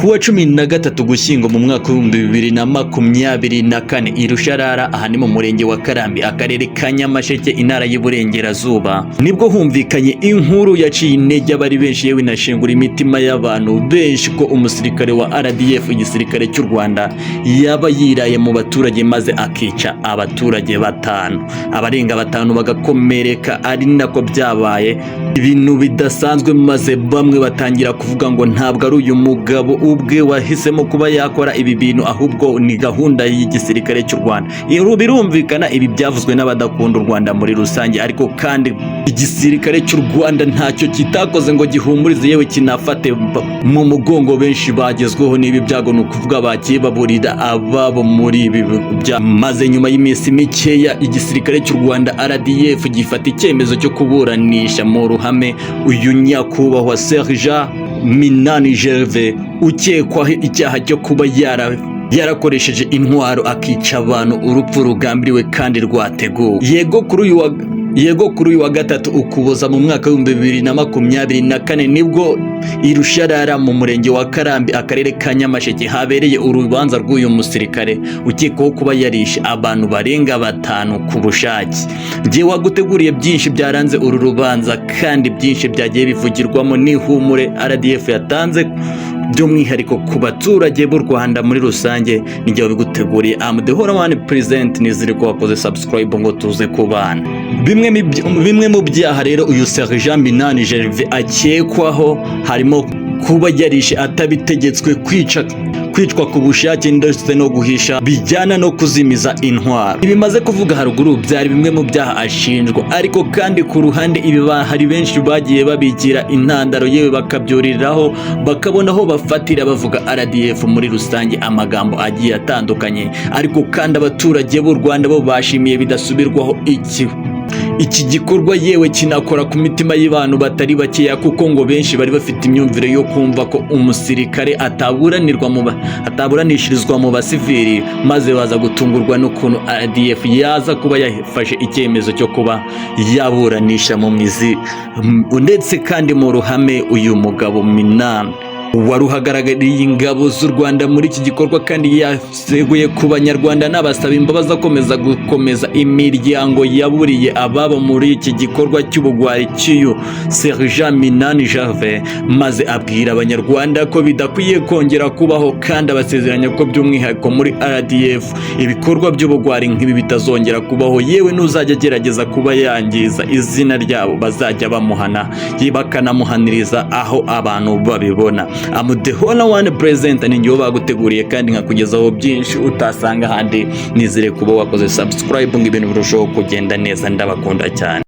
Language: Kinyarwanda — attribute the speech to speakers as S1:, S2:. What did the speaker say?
S1: Kuwa 13 Ugushyingo mu mwaka wa 2024 i Rusharara, aha ni mu murenge wa Karambi, akarere ka Nyamasheke, intara y'Iburengerazuba, nibwo humvikanye inkuru yaciye intege abari benshi yewe inashengura imitima y'abantu benshi ko umusirikare wa RDF, igisirikare cy'u Rwanda, yaba yiraye mu baturage maze akica abaturage batanu, abarenga batanu bagakomereka. Ari nako byabaye ibintu bidasanzwe, maze bamwe batangira kuvuga ngo ntabwo ari uyu mugabo ubwe wahisemo kuba yakora ibi bintu, ahubwo ni gahunda y'igisirikare cy'u Rwanda. Birumvikana ibi byavuzwe n'abadakunda u Rwanda muri rusange, ariko kandi igisirikare cy'u Rwanda ntacyo kitakoze ngo gihumurize yewe kinafate mu mugongo benshi bagezweho n'ibi byago, ni ukuvuga bagiye baburira ababo muri ibi bya. Maze nyuma y'iminsi mikeya igisirikare cy'u Rwanda RDF gifata icyemezo cyo kuburanisha mu ruhame uyu nyakubahwa Sergent Minani Gervais ukekwaho icyaha cyo kuba yarakoresheje intwaro akica abantu urupfu rugambiriwe kandi rwateguwe. Yego kuri uyu wa gatatu Ukuboza mu mwaka wa 2024 nibwo i Rusharara mu murenge wa Karambi, akarere ka Nyamasheke, habereye urubanza rw'uyu musirikare ukekwaho kuba yarishe abantu barenga batanu ku bushake. Ngiye waguteguriye byinshi byaranze uru rubanza kandi byinshi byagiye bivugirwamo n'ihumure RDF yatanze by'umwihariko ku baturage b'u Rwanda muri rusange. Nijye wabiguteguriye, am the whole one present. Nizere ko wakoze subscribe ngo tuze kubana. Bimwe mu byaha rero uyu Sergent Minani Gervais akekwaho harimo kuba yarishe atabitegetswe, kwicwa ku bushake ndetse no guhisha, bijyana no kuzimiza intwaro. Ibimaze kuvuga haruguru byari bimwe mu byaha ashinjwa, ariko kandi ku ruhande ibi hari benshi bagiye babigira intandaro yewe bakabyuriraho bakabona aho bafatira bavuga RDF muri rusange amagambo agiye atandukanye. Ariko kandi abaturage b'u Rwanda bo bashimiye bidasubirwaho iki gikorwa, yewe kinakora ku mitima y'abantu batari bakeya, kuko ngo benshi bari bafite imyumvire yo kumva ko umusirikare ataburanishirizwa mu basivili, maze baza gutungurwa n'ukuntu RDF yaza kuba yafashe icyemezo cyo kuba yaburanisha mu mizi ndetse kandi mu ruhame uyu mugabo Minani wari uhagarariye ingabo z'u Rwanda muri iki gikorwa, kandi yaseguye ku banyarwanda n'abasaba imbabazi akomeza gukomeza imiryango yaburiye ababo muri iki gikorwa cy'ubugwari cy'uyu Sergent Minani Gervais, maze abwira abanyarwanda ko bidakwiye kongera kubaho, kandi abasezeranya ko by'umwihariko muri RDF ibikorwa by'ubugwari nk'ibi bitazongera kubaho, yewe n'uzajya agerageza kuba yangiza izina ryabo bazajya bamuhana bakanamuhaniriza aho abantu babibona. I'm the whole one present, ni njye baguteguriye kandi nkakugezaho byinshi utasanga ahandi. Nizere kuba wakoze subscribe ngo ibintu birusheho kugenda neza. Ndabakunda cyane.